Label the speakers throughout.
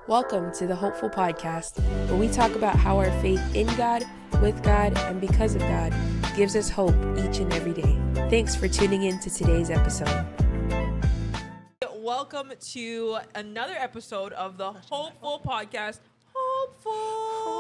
Speaker 1: Welcome to the Hopeful Podcast, where we talk about how our faith in God, with God, and because of God gives us hope each and every day. Thanks for tuning in to today's episode.
Speaker 2: Welcome to another episode of the Hopeful Podcast. Hopeful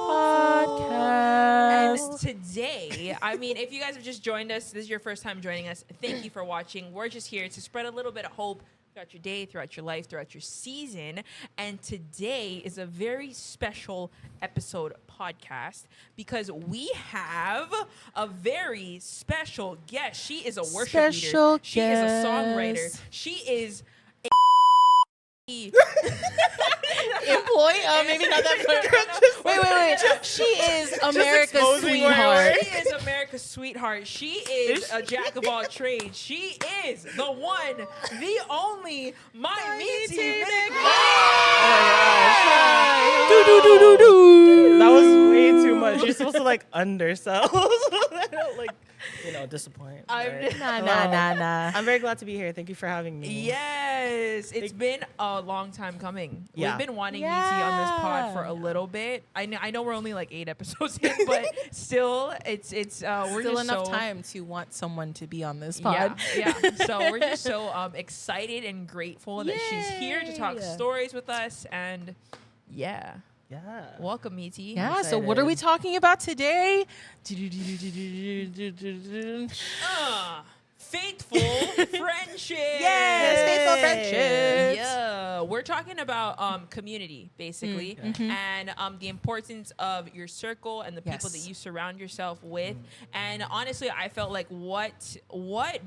Speaker 3: Podcast.
Speaker 2: And today, if you guys have just joined us, this is your first time joining us, thank you for watching. We're just here to spread a little bit of hope throughout your day, throughout your life, throughout your season. And today is a very special episode podcast because we have a very special guest. She is a worship leader. She is a songwriter. She is
Speaker 3: employee? Maybe not that. Wait. She is America's sweetheart.
Speaker 2: She is America's sweetheart. She is a jack of all trades. She is the one, the only Maimiti McMoore.
Speaker 4: That was way too much. You're supposed to undersell. Disappoint.
Speaker 3: Nah.
Speaker 4: I'm very glad to be here. Thank you for having me.
Speaker 2: Yes, it's been a long time coming.
Speaker 4: Yeah.
Speaker 2: We've been wanting Niti on this pod for a little bit. I know we're only 8 episodes in, but still, it's we're
Speaker 3: still
Speaker 2: just
Speaker 3: enough time to want someone to be on this pod.
Speaker 2: Yeah. So we're just so excited and grateful that she's here to talk stories with us, and yeah. Welcome, Niti.
Speaker 3: Yeah, so what are we talking about today?
Speaker 2: Faithful friendship.
Speaker 3: Yes, faithful friendships.
Speaker 2: Yeah, we're talking about community, basically, and the importance of your circle and the people that you surround yourself with. And honestly, I felt like what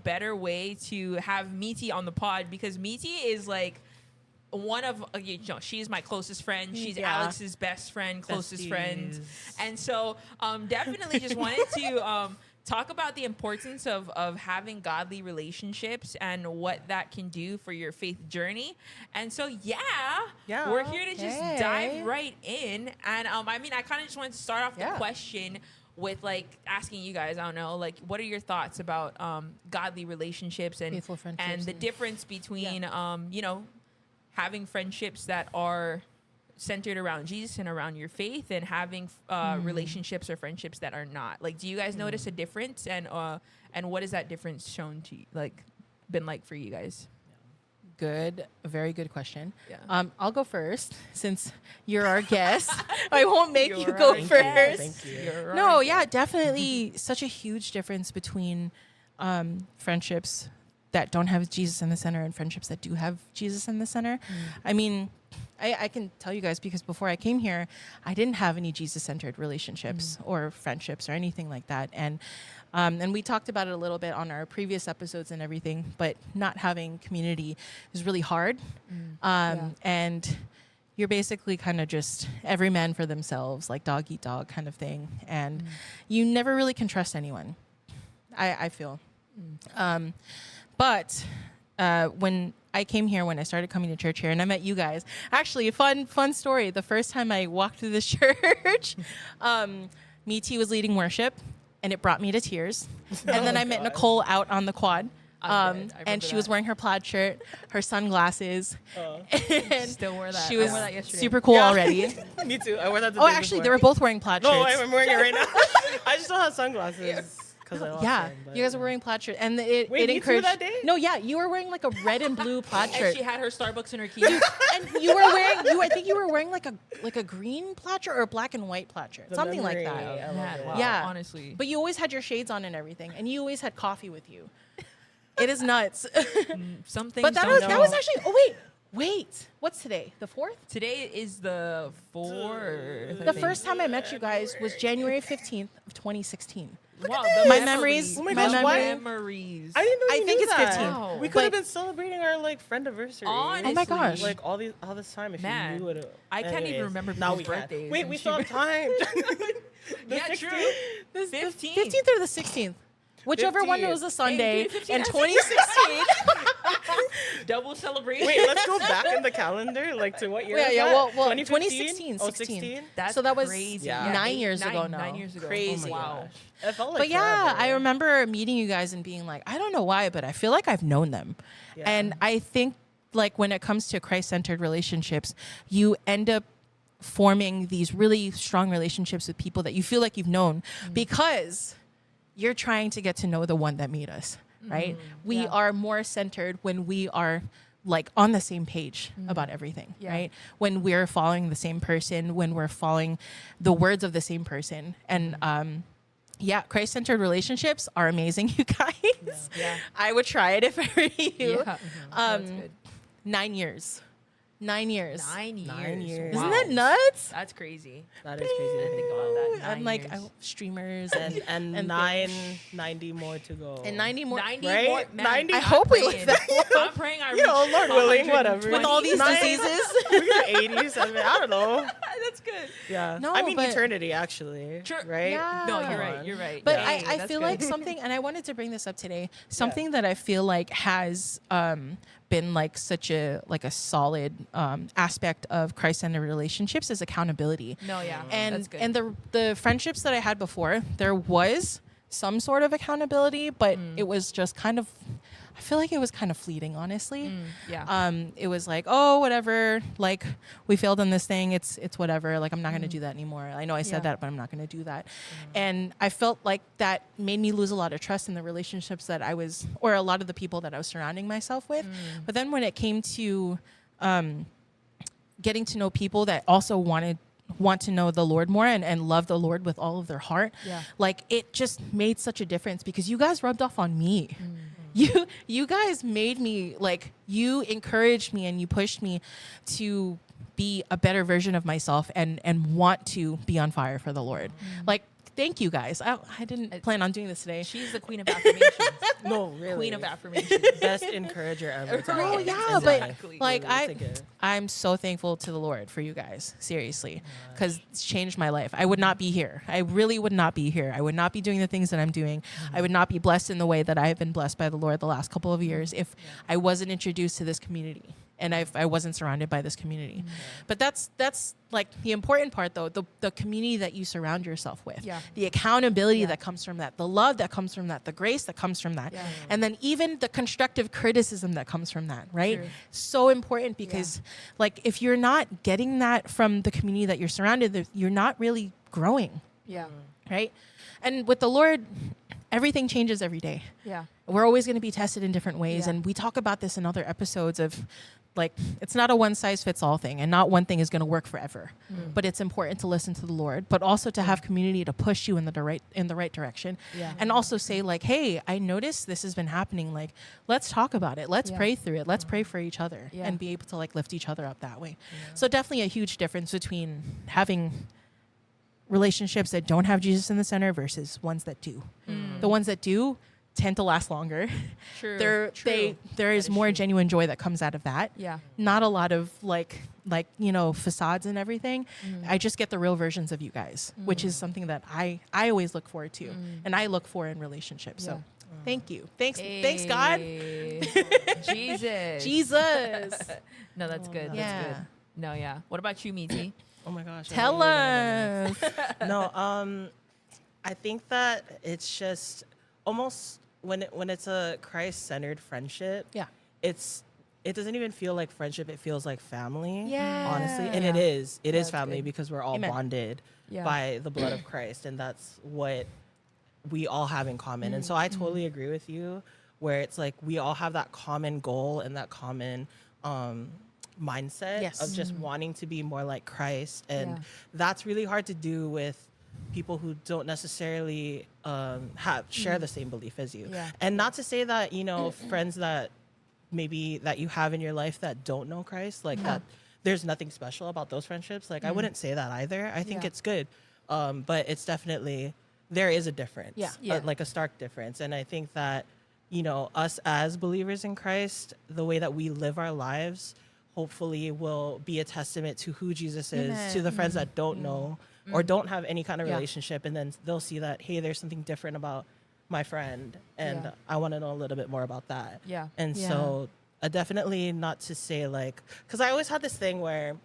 Speaker 2: better way to have Niti on the pod, because Niti is one of, she's my closest friend. She's Alex's best friend, closest friend. And so definitely just wanted to talk about the importance of having godly relationships and what that can do for your faith journey. And so, we're here to just dive right in. And I kind of just wanted to start off the question with asking you guys, I don't know, what are your thoughts about godly relationships and the difference between, having friendships that are centered around Jesus and around your faith, and having relationships or friendships that are not. Do you guys notice a difference, and what has that difference shown to you, been for you guys?
Speaker 3: Good, very good question.
Speaker 2: Yeah.
Speaker 3: I'll go first since you're our guest. I won't make you go first.
Speaker 4: Thank you.
Speaker 3: Definitely such a huge difference between friendships that don't have Jesus in the center and friendships that do have Jesus in the center. I can tell you guys, because before I came here, I didn't have any Jesus-centered relationships or friendships or anything like that. And we talked about it a little bit on our previous episodes and everything, but not having community is really hard. And you're basically kind of just every man for themselves, like dog eat dog kind of thing. And you never really can trust anyone, I feel. But when I came here, when I started coming to church here, and I met you guys, actually, a fun story. The first time I walked through this church, Miti was leading worship, and it brought me to tears. And then I met Nicole out on the quad. And she was wearing her plaid shirt, her sunglasses. And
Speaker 2: Still wore that.
Speaker 3: She was
Speaker 2: I wore that yesterday.
Speaker 3: super cool already.
Speaker 4: Me too. I wore that the
Speaker 3: Oh,
Speaker 4: day
Speaker 3: actually,
Speaker 4: before.
Speaker 3: they were both wearing plaid shirts.
Speaker 4: No, I'm wearing it right now. I just don't have sunglasses.
Speaker 3: You guys were wearing plaid shirts, and it
Speaker 4: Wait, me
Speaker 3: encouraged.
Speaker 4: too that day?
Speaker 3: No, you were wearing a red and blue plaid
Speaker 2: And
Speaker 3: shirt,
Speaker 2: she had her Starbucks in her keys.
Speaker 3: and you were wearing. I think you were wearing a green plaid shirt or a black and white plaid shirt, something like that.
Speaker 4: I love it.
Speaker 2: Wow,
Speaker 3: Yeah.
Speaker 2: honestly.
Speaker 3: But you always had your shades on and everything, and you always had coffee with you. It is nuts.
Speaker 2: Some things
Speaker 3: But that was actually. Oh wait. What's today? The 4th?
Speaker 2: Today is the 4th.
Speaker 3: The first time I met you guys was January 15th of 2016.
Speaker 2: Wow,
Speaker 3: My memories.
Speaker 4: Oh my
Speaker 3: my
Speaker 4: gosh, why?
Speaker 2: memories.
Speaker 4: I didn't know you
Speaker 3: I think
Speaker 4: knew
Speaker 3: it's
Speaker 4: that.
Speaker 3: 15.
Speaker 2: Wow.
Speaker 4: We could have
Speaker 3: But-
Speaker 4: been celebrating our friend anniversary.
Speaker 2: Honestly.
Speaker 3: Oh my gosh.
Speaker 4: All this time, if
Speaker 2: Man,
Speaker 4: you knew it.
Speaker 2: I can't even remember
Speaker 4: Now
Speaker 2: people's
Speaker 4: we can.
Speaker 2: birthdays.
Speaker 4: Wait,
Speaker 2: and
Speaker 4: we
Speaker 2: she-
Speaker 4: still have time.
Speaker 2: Yeah, true.
Speaker 3: 15th.
Speaker 2: 15th.
Speaker 3: 15th or the 16th. Whichever one
Speaker 4: 15th.
Speaker 3: was a Sunday
Speaker 2: Hey, 15th.
Speaker 3: in 2016.
Speaker 2: Double celebration.
Speaker 4: Wait, let's go back in the calendar, to what year?
Speaker 3: Yeah,
Speaker 4: was
Speaker 3: yeah,
Speaker 4: that?
Speaker 3: well,
Speaker 4: 2015?
Speaker 3: 2016,
Speaker 4: Oh,
Speaker 3: 16.
Speaker 4: 16?
Speaker 2: That's
Speaker 3: So that was
Speaker 2: crazy.
Speaker 4: Yeah.
Speaker 3: 9 years ago now.
Speaker 2: 9 years ago.
Speaker 3: Crazy.
Speaker 4: Oh my
Speaker 2: Wow.
Speaker 4: gosh. It felt like
Speaker 3: But yeah,
Speaker 4: forever.
Speaker 3: I remember meeting you guys and being like, I don't know why, but I feel like I've known them.
Speaker 4: Yeah.
Speaker 3: And I think like when it comes to Christ-centered relationships, you end up forming these really strong relationships with people that you feel like you've known because you're trying to get to know the one that made us, right? We are more centered when we are like on the same page about everything, right? When we're following the same person, when we're following the words of the same person. And Christ-centered relationships are amazing, you guys.
Speaker 2: Yeah.
Speaker 3: I would try it if I were you.
Speaker 2: Yeah. That's good.
Speaker 3: 9 years. 9 years.
Speaker 2: 9 years.
Speaker 4: 9 years.
Speaker 3: Isn't
Speaker 2: Wow.
Speaker 3: that nuts?
Speaker 2: That's crazy.
Speaker 4: That is crazy to think about that.
Speaker 3: I'm
Speaker 2: 9
Speaker 3: like,
Speaker 2: years.
Speaker 3: streamers
Speaker 4: And
Speaker 3: and
Speaker 4: 90 more to go.
Speaker 3: and 90 more.
Speaker 2: 90
Speaker 4: Right?
Speaker 2: more. Man,
Speaker 4: 90
Speaker 3: I
Speaker 2: I'm
Speaker 3: hope we live
Speaker 2: praying.
Speaker 3: that
Speaker 2: I'm praying I reach
Speaker 4: Lord willing,
Speaker 2: 120.
Speaker 4: whatever.
Speaker 3: With all these
Speaker 4: 9
Speaker 3: diseases.
Speaker 4: We're 80, 70, I don't know.
Speaker 2: That's good.
Speaker 4: Yeah.
Speaker 3: No,
Speaker 4: I mean,
Speaker 3: but-
Speaker 4: eternity, actually.
Speaker 2: Sure.
Speaker 4: Right?
Speaker 3: Yeah.
Speaker 2: No, you're
Speaker 3: Come
Speaker 2: right.
Speaker 4: on.
Speaker 2: You're right.
Speaker 3: But
Speaker 2: Dang,
Speaker 3: I
Speaker 2: that's
Speaker 3: feel
Speaker 2: good.
Speaker 3: like something, and I wanted to bring this up today, something that I feel like has been like such a solid aspect of Christ-centered relationships is accountability.
Speaker 2: No, yeah.
Speaker 3: And
Speaker 2: that's good.
Speaker 3: and the friendships that I had before, there was some sort of accountability, but it was just kind of, I feel like it was kind of fleeting, honestly.
Speaker 2: yeah.
Speaker 3: It was like, oh, whatever, like we failed on this thing, it's whatever, like I'm not going to do that anymore. I know I said
Speaker 2: Yeah.
Speaker 3: that, but I'm not going to do that. And I felt like that made me lose a lot of trust in the relationships that I was, or a lot of the people that I was surrounding myself with. But then when it came to getting to know people that also want to know the Lord more and love the Lord with all of their heart, like it just made such a difference because you guys rubbed off on me. You guys made me, like, you encouraged me and you pushed me to be a better version of myself and want to be on fire for the Lord. Like, thank you guys. I didn't plan on doing this today.
Speaker 2: She's the queen of affirmations.
Speaker 4: No, really.
Speaker 2: Queen of affirmations.
Speaker 4: Best encourager ever. to
Speaker 2: Oh,
Speaker 4: have
Speaker 3: yeah,
Speaker 4: in
Speaker 3: but
Speaker 4: life.
Speaker 3: like
Speaker 4: Really, it's a gift.
Speaker 3: I'm so thankful to the Lord for you guys, seriously, because it's changed my life. I would not be here. I really would not be here. I would not be doing the things that I'm doing. I would not be blessed in the way that I have been blessed by the Lord the last couple of years if I wasn't introduced to this community and I wasn't surrounded by this community. But that's like the important part, though, the community that you surround yourself with, the accountability that comes from that, the love that comes from that, the grace that comes from that, and then even the constructive criticism that comes from that, right?
Speaker 2: True.
Speaker 3: So important because like if you're not getting that from the community that you're surrounded with, you're not really growing,
Speaker 2: Yeah.
Speaker 3: right? And with the Lord, everything changes every day.
Speaker 2: Yeah.
Speaker 3: We're always going to be tested in different ways.
Speaker 2: Yeah.
Speaker 3: And we talk about this in other episodes of like, it's not a one size fits all thing and not one thing is going to work forever, but it's important to listen to the Lord, but also to have community to push you in the right direction.
Speaker 2: Yeah.
Speaker 3: And also say like, hey, I noticed this has been happening. Like, let's talk about it. Let's pray through it. Let's pray for each other and be able to like lift each other up that way. So definitely a huge difference between having relationships that don't have Jesus in the center versus ones that do. The ones that do tend to last longer.
Speaker 2: True.
Speaker 3: There is more genuine joy that comes out of that.
Speaker 2: Yeah.
Speaker 3: Not a lot of like facades and everything. I just get the real versions of you guys, which is something that I always look forward to and I look for in relationships. So thank you. Thanks God.
Speaker 2: Jesus.
Speaker 3: Jesus.
Speaker 2: No, that's good. That's
Speaker 3: Yeah.
Speaker 2: good. No, yeah. What about you, Miti?
Speaker 4: Oh my gosh. I
Speaker 3: Tell
Speaker 4: thought you were gonna
Speaker 3: us.
Speaker 4: No, I think that it's just almost when it's a Christ-centered friendship.
Speaker 3: Yeah.
Speaker 4: It doesn't even feel like friendship. It feels like family.
Speaker 3: Yeah.
Speaker 4: Honestly, and
Speaker 2: Yeah.
Speaker 4: it is. It is
Speaker 2: That's
Speaker 4: family
Speaker 2: good.
Speaker 4: because we're all
Speaker 3: Amen.
Speaker 4: bonded
Speaker 2: Yeah.
Speaker 4: by the blood of Christ, and that's what we all have in common. And so I totally agree with you, where it's like we all have that common goal and that common mindset
Speaker 3: Yes.
Speaker 4: of just wanting to be more like Christ, and
Speaker 2: Yeah.
Speaker 4: that's really hard to do with people who don't necessarily share the same belief as you.
Speaker 2: Yeah.
Speaker 4: And not to say that friends that maybe that you have in your life that don't know Christ, like that there's nothing special about those friendships. Like I wouldn't say that either. I think
Speaker 2: Yeah.
Speaker 4: it's good, but it's definitely there is a difference.
Speaker 3: Yeah.
Speaker 4: Like a stark difference. And I think that us as believers in Christ, the way that we live our lives hopefully will be a testament to who Jesus is
Speaker 3: Amen.
Speaker 4: to the friends that don't know or don't have any kind of
Speaker 3: Yeah.
Speaker 4: relationship, and then they'll see that, hey, there's something different about my friend, and
Speaker 2: Yeah.
Speaker 4: I want to know a little bit more about that.
Speaker 2: Yeah.
Speaker 4: And
Speaker 3: Yeah.
Speaker 4: so definitely not to say like, because I always had this thing where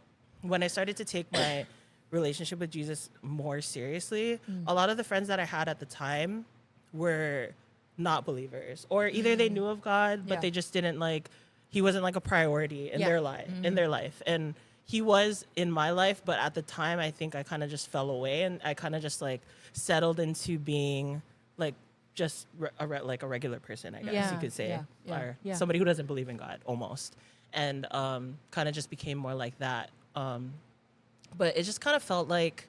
Speaker 4: when I started to take my relationship with Jesus more seriously, a lot of the friends that I had at the time were not believers, or either they knew of God, but
Speaker 2: Yeah.
Speaker 4: they just didn't like he wasn't like a priority in their life, and he was in my life, but at the time I think I kind of just fell away, and I kind of just like settled into being like just like a regular person, I guess you could say, or somebody who doesn't believe in God almost, and kind of just became more like that. But it just kind of felt like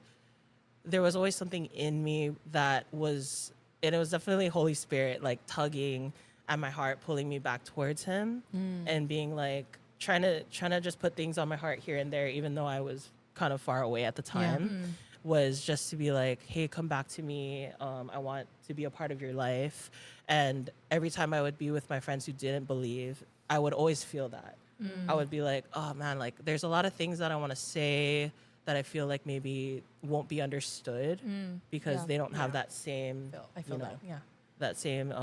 Speaker 4: there was always something in me that was, and it was definitely Holy Spirit like tugging at my heart, pulling me back towards him, and being like trying to just put things on my heart here and there, even though I was kind of far away at the time. Was just to be like, hey, come back to me. I want to be a part of your life. And every time I would be with my friends who didn't believe, I would always feel that. I would be like, oh man, like there's a lot of things that I want to say that I feel like maybe won't be understood because they don't have that same,
Speaker 3: I feel
Speaker 4: that same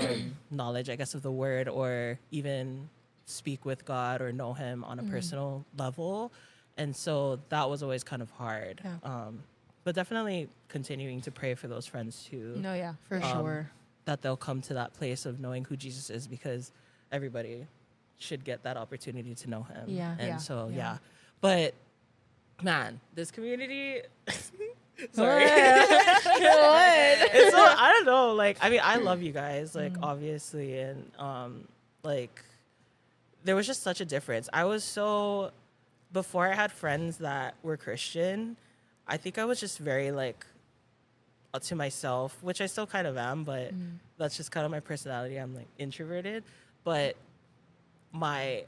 Speaker 4: knowledge, I guess, of the word, or even speak with God or know him on a personal level. And so that was always kind of hard. But definitely continuing to pray for those friends too.
Speaker 3: No, yeah, for sure.
Speaker 4: That they'll come to that place of knowing who Jesus is, because everybody should get that opportunity to know him. So, But man, this community, sorry. It's so, I don't know. Like, I mean, I love you guys, like, obviously. And, like, there was just such a difference. I was so, before I had friends that were Christian, I think I was just very like to myself, which I still kind of am, but that's just kind of my personality. I'm like introverted, but my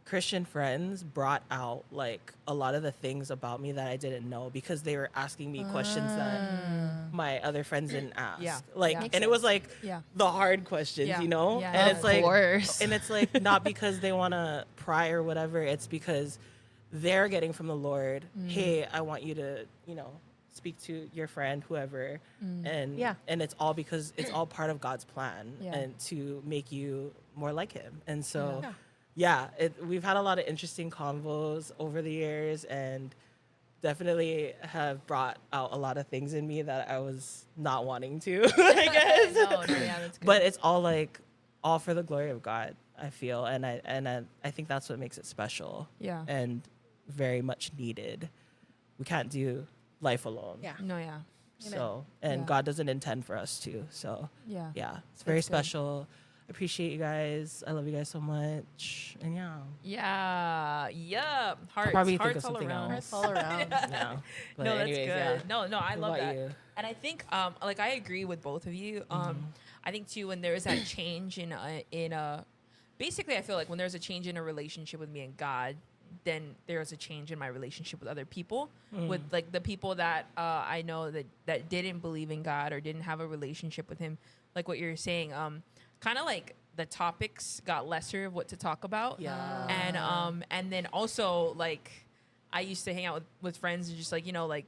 Speaker 4: Christian friends brought out like a lot of the things about me that I didn't know, because they were asking me questions that my other friends didn't ask. Like, and it was like the hard questions, you know? And it's like, and it's like not because they want to pry or whatever. It's because they're getting from the Lord, hey, I want you to, you know, speak to your friend, whoever. And it's all because it's all part of God's plan and to make you more like him. And so, we've had a lot of interesting convos over the years, and definitely have brought out a lot of things in me that I was not wanting to, I guess.
Speaker 2: That's good.
Speaker 4: But it's all like, all for the glory of God, I feel. And I think that's what makes it special. And very much needed. We can't do life alone. So, and God doesn't intend for us to. So, it's very special. Appreciate you guys. I love you guys so much. And
Speaker 2: Hearts.
Speaker 4: Probably
Speaker 2: Hearts
Speaker 4: think of something
Speaker 2: all around.
Speaker 3: Hearts all around.
Speaker 4: But
Speaker 2: no,
Speaker 4: anyways,
Speaker 2: that's good. No, I love that.
Speaker 4: You?
Speaker 2: And I think, like, I agree with both of you. I think too, when there is that change in a, basically, I feel like when there's a change in a relationship with me and God, then there was a change in my relationship with other people, with like the people that I know that didn't believe in God or didn't have a relationship with him. Like what you're saying, kind of like the topics got lesser of what to talk about. And then also, like, I used to hang out with friends and just like, you know, like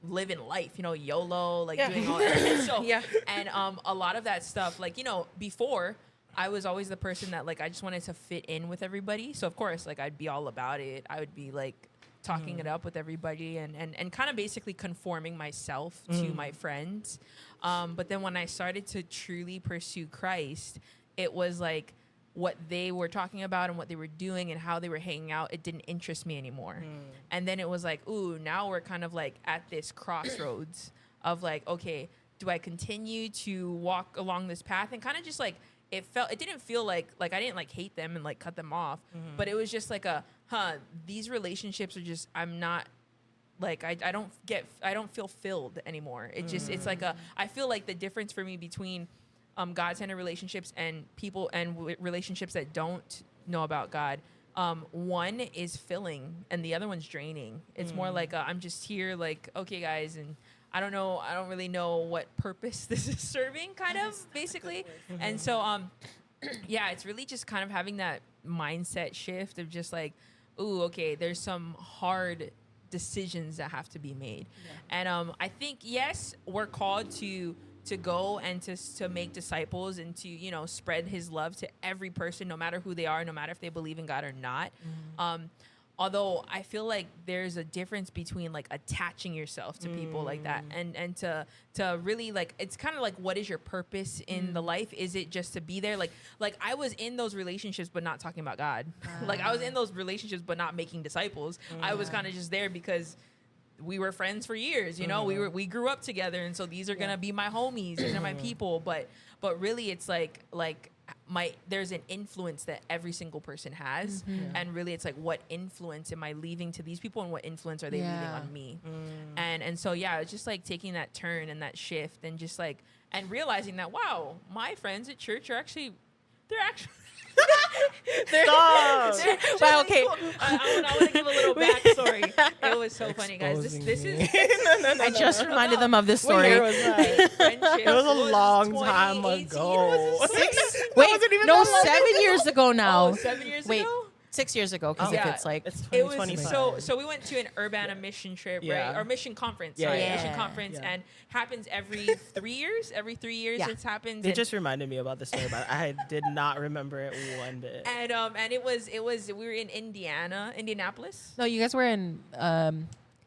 Speaker 2: living life, you know, YOLO, like doing all that. And so, and a lot of that stuff, like, you know, before, I was always the person that like I just wanted to fit in with everybody. So of course, like I'd be all about it. I would be like talking it up with everybody and kind of basically conforming myself to my friends. But then when I started to truly pursue Christ, it was like what they were talking about and what they were doing and how they were hanging out, it didn't interest me anymore. And then it was like, ooh, now we're kind of like at this crossroads of like, okay, do I continue to walk along this path? And kind of just like, it didn't feel like I didn't like hate them and like cut them off, but it was just like these relationships are just, I'm not like, I don't feel filled anymore. It just, it's like I feel like the difference for me between God-centered relationships and people and relationships that don't know about God, one is filling and the other one's draining. It's more like I'm just here like, okay guys, and I don't really know what purpose this is serving, kind of, basically. And so, it's really just kind of having that mindset shift of just like, ooh, okay, there's some hard decisions that have to be made. And I think, yes, we're called to go and to make disciples and to, you know, spread his love to every person, no matter who they are, no matter if they believe in God or not. although I feel like there's a difference between like attaching yourself to people like that and to really like, it's kind of like, what is your purpose in the life? Is it just to be there? Like I was in those relationships but not talking about God. Like I was in those relationships but not making disciples. I was kind of just there because we were friends for years, you know. We grew up together, and so these are gonna be my homies. These are my people. But really, it's like there's an influence that every single person has, and really, it's like, what influence am I leaving to these people, and what influence are they leaving on me? And so it's just like taking that turn and that shift, and just like and realizing that, wow, my friends at church are actually
Speaker 4: Stop.
Speaker 3: Wow, okay.
Speaker 2: Cool. I want to give a little backstory. It was so funny, guys. This is.
Speaker 3: I just reminded them of this
Speaker 4: What
Speaker 3: story.
Speaker 4: year was that?
Speaker 2: Friendship.
Speaker 4: It was a long
Speaker 2: 2018.
Speaker 4: time ago.
Speaker 3: Wait,
Speaker 4: wasn't even
Speaker 3: no,
Speaker 4: that long
Speaker 3: 7 years ago now.
Speaker 2: Oh, 7 years
Speaker 3: Wait,
Speaker 2: ago?
Speaker 3: 6 years ago, because if it's like
Speaker 4: It's
Speaker 2: It was
Speaker 4: 2025.
Speaker 2: so we went to an Urbana mission trip,
Speaker 4: Yeah.
Speaker 2: right? Or mission conference,
Speaker 4: Yeah,
Speaker 2: sorry,
Speaker 4: yeah.
Speaker 2: mission conference,
Speaker 4: Yeah.
Speaker 2: and happens every 3 years. Every 3 years,
Speaker 3: Yeah.
Speaker 2: it's happens.
Speaker 4: It
Speaker 2: and,
Speaker 4: just reminded me about the story, but I did not remember it one bit.
Speaker 2: and it was we were in Indianapolis,
Speaker 3: no, you guys were in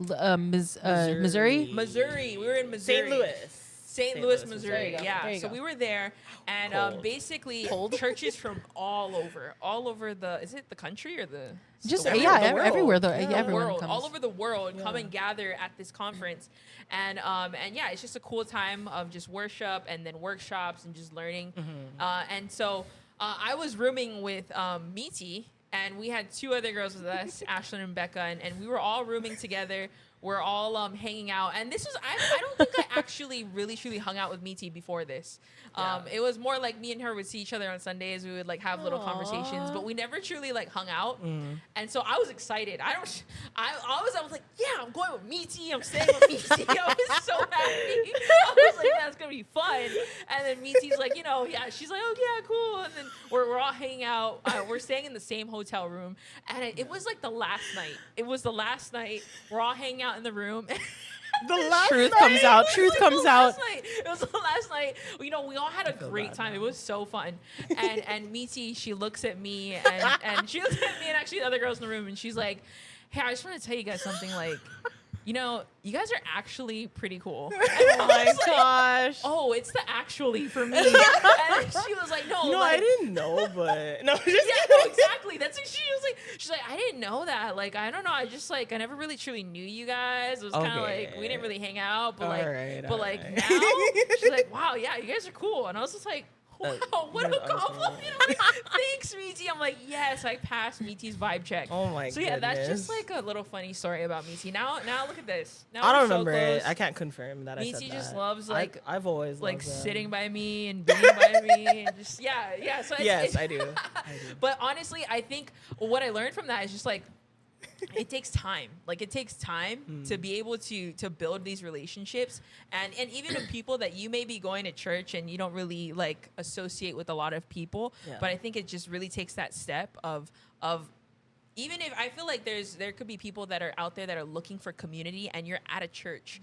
Speaker 3: Missouri.
Speaker 2: Missouri. We were in Missouri,
Speaker 4: St. Louis.
Speaker 2: St.
Speaker 4: St.
Speaker 2: Louis,
Speaker 4: Louis,
Speaker 2: Missouri.
Speaker 3: There you go.
Speaker 2: Yeah.
Speaker 3: There you
Speaker 2: So
Speaker 3: go.
Speaker 2: we were there, and
Speaker 4: Cold.
Speaker 2: basically churches from all over the, is it the country or the
Speaker 3: Just
Speaker 2: the
Speaker 3: yeah,
Speaker 2: world?
Speaker 3: everywhere though.
Speaker 2: The
Speaker 3: Everyone
Speaker 2: world,
Speaker 3: comes.
Speaker 2: all over the world, come and gather at this conference, and yeah, it's just a cool time of just worship and then workshops and just learning, and so I was rooming with Miti, and we had two other girls with us, Ashlyn and Becca, and we were all rooming together. We're all hanging out, and this was I don't think I actually really truly hung out with Miti before this. It was more like me and her would see each other on Sundays. We would like have little conversations, but we never truly like hung out. And so I was excited. I was like, yeah, I'm going with Miti. I'm staying with Miti. I was so happy. I was like, that's gonna be fun. And then Miti's like, yeah. She's like, oh yeah, cool. And then we're all hanging out. We're staying in the same hotel room, and it was like the last night. It was the last night. We're all hanging out in the room.
Speaker 3: Truth comes out. Truth comes out.
Speaker 2: It was the last night. We all had a great time. It was so fun. And Miti, she looks at me and she looks at me and actually the other girls in the room, and she's like, hey, I just want to tell you guys something. Like, you guys are actually pretty cool.
Speaker 4: Oh my gosh.
Speaker 2: Oh, it's the actually for me. And she was like, no,
Speaker 4: No,
Speaker 2: like,
Speaker 4: I didn't know, but no, just
Speaker 2: yeah, no, exactly. That's what she was like. She's like, I didn't know that. Like, I don't know. I just like, I never really truly knew you guys. It was kind of
Speaker 4: Okay.
Speaker 2: like, we didn't really hang out, but
Speaker 4: Alright.
Speaker 2: now she's like, wow, yeah, you guys are cool. And I was just like, wow, what a compliment. Thanks, Miti. I'm like, yes, I passed Miti's vibe check.
Speaker 4: Oh my
Speaker 2: So yeah, that's
Speaker 4: goodness.
Speaker 2: just like a little funny story about Miti. Now look at this. Now
Speaker 4: I don't
Speaker 2: we're so
Speaker 4: remember it.
Speaker 2: close.
Speaker 4: I can't confirm that I said
Speaker 2: Miti
Speaker 4: that.
Speaker 2: just loves like
Speaker 4: I've always
Speaker 2: like
Speaker 4: loved them.
Speaker 2: sitting by me and being by me and just yeah. So
Speaker 4: Yes, I do.
Speaker 2: But honestly, I think what I learned from that is just like it takes time. Like it takes time to be able to build these relationships, and even with people that you may be going to church and you don't really like associate with a lot of people.
Speaker 4: Yeah.
Speaker 2: But I think it just really takes that step of even if I feel like there could be people that are out there that are looking for community and you're at a church,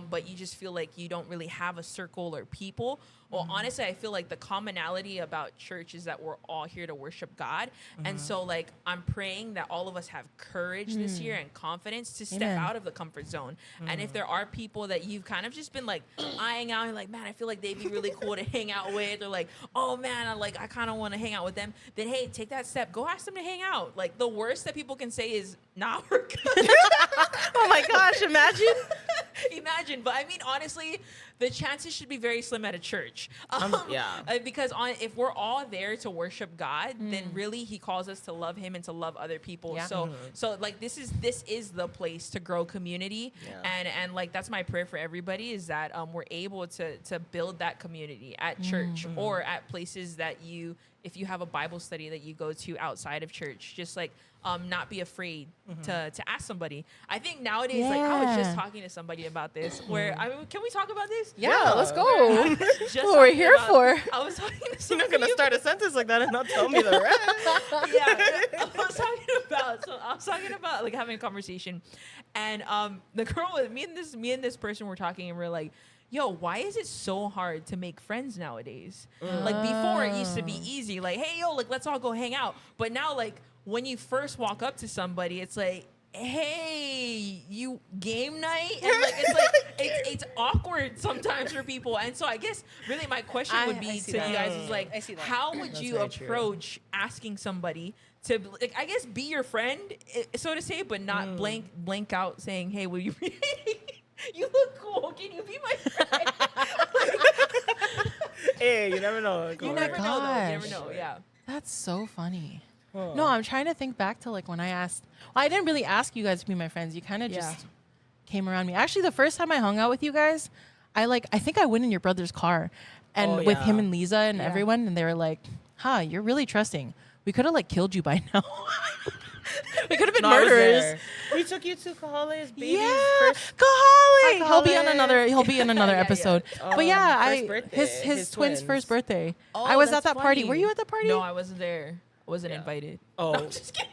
Speaker 2: but you just feel like you don't really have a circle or people. Well, honestly, I feel like the commonality about church is that we're all here to worship God. And so like, I'm praying that all of us have courage this year and confidence to step
Speaker 3: Amen.
Speaker 2: out of the comfort zone. And if there are people that you've kind of just been like eyeing out and like, man, I feel like they'd be really cool to hang out with, or like, oh man, I kind of want to hang out with them, then hey, take that step. Go ask them to hang out. Like the worst that people can say is, nah, we're good.
Speaker 4: Oh my gosh, imagine.
Speaker 2: Imagine. But I mean, honestly, the chances should be very slim at a church.
Speaker 4: Yeah.
Speaker 2: Because if we're all there to worship God, then really He calls us to love Him and to love other people.
Speaker 3: Yeah.
Speaker 2: So like this is the place to grow community,
Speaker 4: Yeah.
Speaker 2: and like that's my prayer for everybody is that we're able to build that community at church or at places that if you have a Bible study that you go to outside of church, just like not be afraid to ask somebody. I think nowadays, like I was just
Speaker 3: Yeah.
Speaker 2: talking to somebody about this. Where I mean, can we talk about this?
Speaker 3: Yeah, let's go.
Speaker 2: Just
Speaker 3: That's what we're
Speaker 2: talking
Speaker 3: here
Speaker 2: about-
Speaker 3: for.
Speaker 2: I was talking to
Speaker 4: You're
Speaker 2: somebody.
Speaker 4: not gonna start a sentence like that and not tell me the rest.
Speaker 2: I was talking about like having a conversation, and the girl with me and this person were talking, and we're like, yo, why is it so hard to make friends nowadays? Like before it used to be easy, like, hey yo, like let's all go hang out, but now like when you first walk up to somebody, it's like, hey, you game night? And like it's like it's awkward sometimes for people. And so I guess really my question would be to you guys is like, how would you approach asking somebody to, like, I guess, be your friend, so to say, but not blank out saying, hey, will you be you look cool, can you be my friend?
Speaker 4: Hey, you never know.
Speaker 2: You never know, though. You never know. Yeah.
Speaker 3: That's so funny. No, I'm trying to think back to like when I asked. Well, I didn't really ask you guys to be my friends. You kind of just came around me. Actually, the first time I hung out with you guys, I think I went in your brother's car, and with him and Lisa and everyone, and they were like, "Huh, you're really trusting. We could have like killed you by now. We could have been murderers."
Speaker 4: We took you to Kahale's baby's
Speaker 3: first. Kahale. He'll be on another
Speaker 2: Yeah,
Speaker 3: episode. But his twins'
Speaker 4: twins.
Speaker 3: first birthday.
Speaker 2: Oh,
Speaker 3: I was at
Speaker 2: that's
Speaker 3: that party.
Speaker 2: funny.
Speaker 3: Were you at the party?
Speaker 2: No, I wasn't there. I wasn't invited.
Speaker 4: Oh,
Speaker 2: No, I'm just kidding.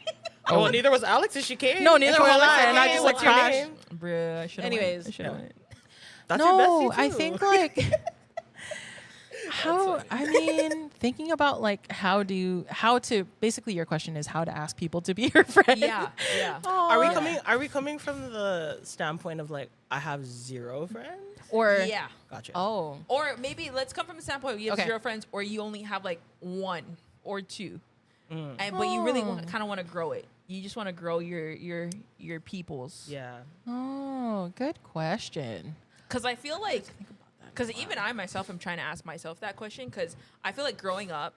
Speaker 4: well, neither was Alex and she came.
Speaker 3: No, neither was I. And I
Speaker 4: Hey,
Speaker 3: just
Speaker 4: what's
Speaker 3: like
Speaker 4: your
Speaker 3: crashed.
Speaker 4: name?
Speaker 2: Bruh, I should have
Speaker 3: Anyways.
Speaker 2: went.
Speaker 4: That's your
Speaker 3: No,
Speaker 4: bestie
Speaker 3: I
Speaker 4: too.
Speaker 3: think like thinking about like how to basically your question is how to ask people to be your friend.
Speaker 2: Yeah.
Speaker 4: Are we coming from the standpoint of like I have 0 friends?
Speaker 3: Or
Speaker 2: Yeah.
Speaker 4: Gotcha.
Speaker 3: oh,
Speaker 2: Or maybe let's come from the standpoint you have
Speaker 3: Okay.
Speaker 2: 0 friends, or you only have like 1 or 2, and but you really kind of want to grow it. You just want to grow your peoples.
Speaker 4: Yeah.
Speaker 3: oh, good question.
Speaker 2: Because I feel like, because even I myself am trying to ask myself that question, because I feel like growing up,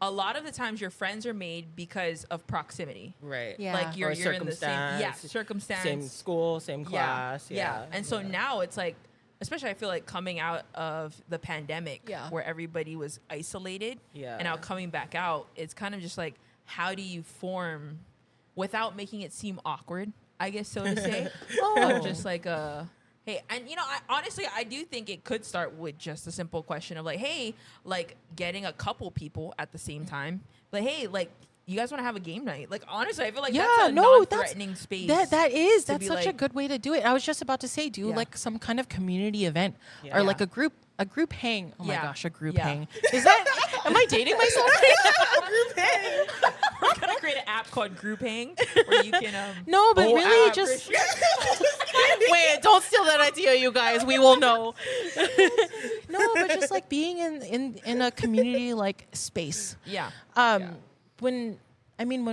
Speaker 2: a lot of the times your friends are made because of proximity.
Speaker 4: Right.
Speaker 3: Yeah.
Speaker 2: Like you're
Speaker 4: Or
Speaker 2: in the same circumstance.
Speaker 4: Same school, same class.
Speaker 2: Yeah. And so now it's like, especially I feel like coming out of the pandemic where everybody was isolated and now coming back out, it's kind of just like, how do you form without making it seem awkward, I guess, so to say, of just like hey, and honestly, I do think it could start with just a simple question of like, hey, like getting a couple people at the same time. Like, hey, like, you guys want to have a game night? Like, honestly, I feel like that's a non-threatening space.
Speaker 3: That's such
Speaker 2: like,
Speaker 3: a good way to do it. I was just about to say, do like some kind of community event or like a group hang. Oh my gosh, a group hang. Is that? Am I dating myself?
Speaker 4: Group hang.
Speaker 2: We're gonna create an app called Group Hang where you can
Speaker 3: No, but really just wait. Don't steal that idea, you guys. We will know. No, but just like being in a community like space. When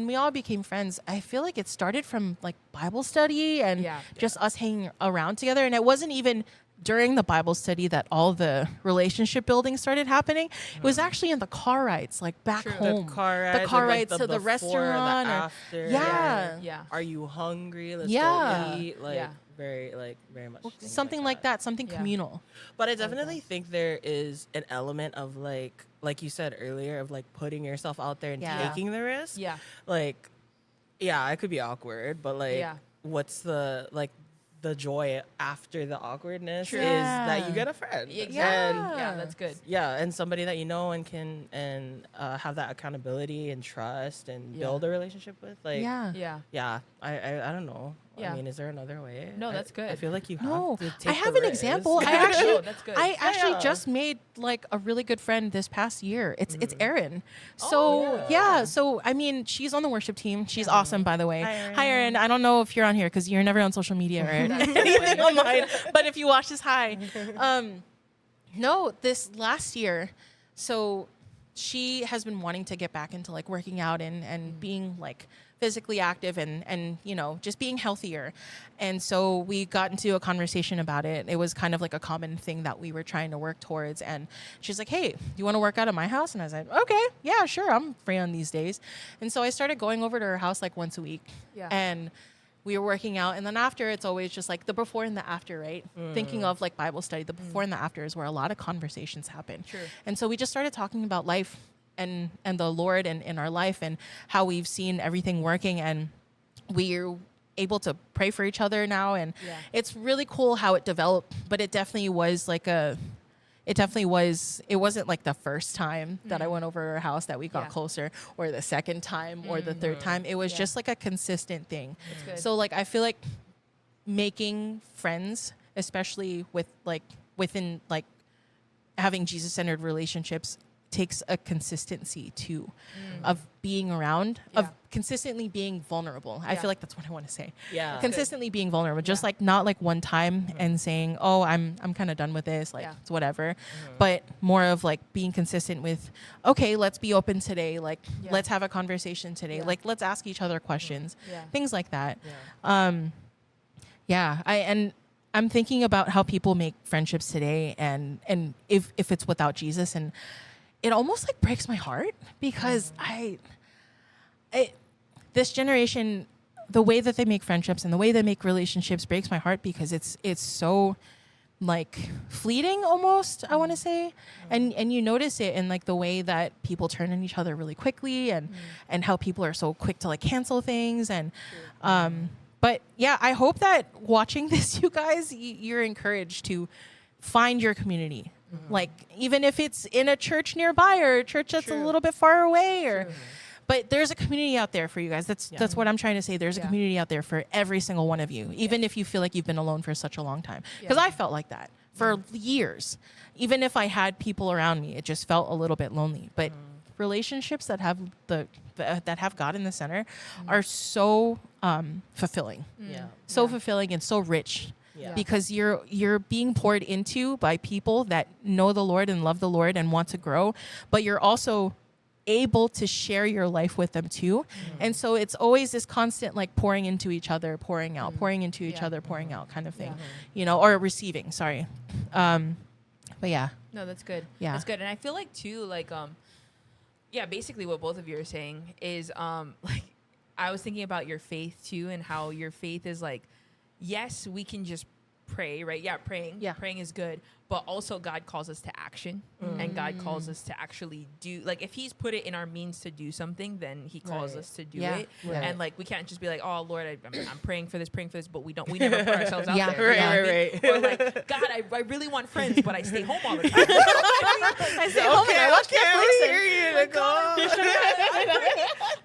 Speaker 3: we all became friends, I feel like it started from like Bible study and just us hanging around together. And it wasn't even during the Bible study that all the relationship building started happening. It was actually in the car rides, like back home.
Speaker 4: The car rides
Speaker 3: to the
Speaker 4: before,
Speaker 3: restaurant.
Speaker 4: the
Speaker 3: Or,
Speaker 4: after.
Speaker 2: Yeah.
Speaker 4: Are you hungry? Let's go eat. Like very much.
Speaker 3: something like that, something communal.
Speaker 4: But I definitely think there is an element of like you said earlier, of like putting yourself out there and taking the risk.
Speaker 2: Yeah.
Speaker 4: Like, yeah, it could be awkward, but like, what's the joy after the awkwardness is that you get a friend.
Speaker 2: Yeah, that's good.
Speaker 4: Yeah, and somebody that you know and can have that accountability and trust and build a relationship with. Like, yeah. I don't know.
Speaker 2: Yeah.
Speaker 4: I mean, is there another way?
Speaker 2: No, that's good.
Speaker 4: I feel like you have to take
Speaker 3: I have an example.
Speaker 2: That's good.
Speaker 3: I actually just made like a really good friend this past year. It's Erin. So so I mean, she's on the worship team. She's awesome, by the way. Hi, Erin. I don't know if you're on here because you're never on social media or anything online. But if you watch this, hi. No, this last year, so she has been wanting to get back into like working out and being like physically active and just being healthier. And so we got into a conversation about it. It was kind of like a common thing that we were trying to work towards. And she's like, hey, you want to work out at my house? And I was like, okay, yeah, sure. I'm free on these days. And so I started going over to her house like once a week. And we were working out. And then after, it's always just like the before and the after, right? Thinking of like Bible study, the before and the after is where a lot of conversations happen. And so we just started talking about life and the Lord and in our life and how we've seen everything working, and we're able to pray for each other now. And it's really cool how it developed, but it definitely was like it wasn't like the first time that I went over to her house that we got closer, or the second time or the third time. It was just like a consistent thing. So like, I feel like making friends, especially with like within like having Jesus-centered relationships, takes a consistency too, of being around, of consistently being vulnerable. I feel like that's what I want to say.
Speaker 4: Yeah.
Speaker 3: Consistently being vulnerable, just like not like one time and saying, "Oh, I'm kind of done with this, like it's whatever," but more of like being consistent with, "Okay, let's be open today. Like let's have a conversation today. Like let's ask each other questions." Things like that. I'm thinking about how people make friendships today, and if it's without Jesus, and it almost like breaks my heart because this generation, the way that they make friendships and the way they make relationships breaks my heart because it's so like fleeting almost, I want to say. And you notice it in like the way that people turn on each other really quickly, and how people are so quick to like cancel things. And but yeah, I hope that watching this, you guys, you're encouraged to find your community. Like even if it's in a church nearby or a church that's a little bit far away, or but there's a community out there for you guys. That's what I'm trying to say. There's a community out there for every single one of you, even if you feel like you've been alone for such a long time. Because I felt like that for years. Even if I had people around me, it just felt a little bit lonely. But relationships that have that have God in the center are so fulfilling. So fulfilling and so rich. Because you're being poured into by people that know the Lord and love the Lord and want to grow, but you're also able to share your life with them too. And so it's always this constant like pouring into each other, pouring out, pouring into each other, pouring out kind of thing, you know, or receiving, sorry. But yeah.
Speaker 2: No, that's good.
Speaker 3: Yeah.
Speaker 2: That's good. And I feel like too, like, basically what both of you are saying is, like, I was thinking about your faith too, and how your faith is like, yes, we can just pray, right? Yeah, praying. Yeah. Praying is good. But also God calls us to action, and God calls us to actually do, like, if he's put it in our means to do something, then he calls us to do it. And like, we can't just be like, oh Lord, I'm praying for this, but we never put ourselves out there. Right. Or like, God, I really want friends, but I stay home all the time.
Speaker 3: I stay home and I watch Netflix.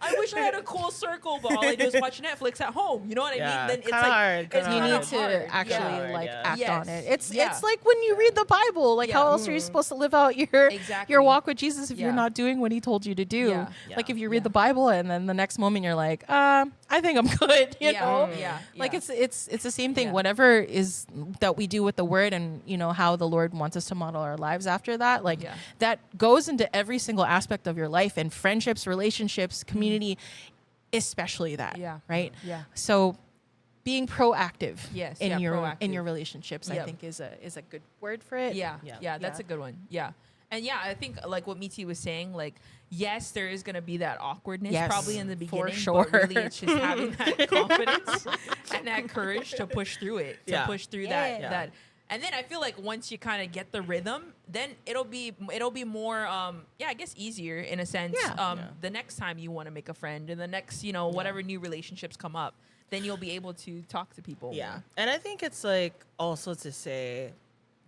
Speaker 2: I wish I had a cool circle, but all I do is watch Netflix at home. You know what I mean? Then it's
Speaker 4: hard.
Speaker 2: Like, it's
Speaker 3: you need to actually act on it. It's like when you read the Bible, like how else are you supposed to live out your walk with Jesus if you're not doing what he told you to do? Like if you read the Bible and then the next moment you're like, I think I'm good, you know? Like it's the same thing. Whatever is that we do with the word, and you know how the Lord wants us to model our lives after that, like that goes into every single aspect of your life, and friendships, relationships, community, especially that. Right? So being proactive in your relationships, I think is a good word for it.
Speaker 2: That's a good one. And I think like what Miti was saying, like, yes, there is going to be that awkwardness probably in the beginning,
Speaker 3: for sure.
Speaker 2: but really it's just having that confidence and that courage to push through it, push through that. And then I feel like once you kind of get the rhythm, then it'll be more, I guess easier in a sense. The next time you want to make a friend, and the next, whatever new relationships come up, then you'll be able to talk to people.
Speaker 4: Yeah. And I think it's like also to say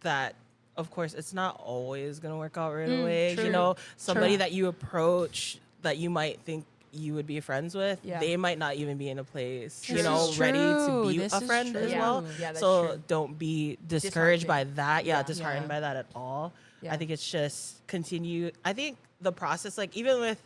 Speaker 4: that, of course, it's not always going to work out right away.
Speaker 2: True.
Speaker 4: You know, somebody that you approach that you might think you would be friends with, they might not even be in a place, ready to be a friend as well. So don't be discouraged by that. Disheartened by that at all. I think it's just continue. I think the process, like even with,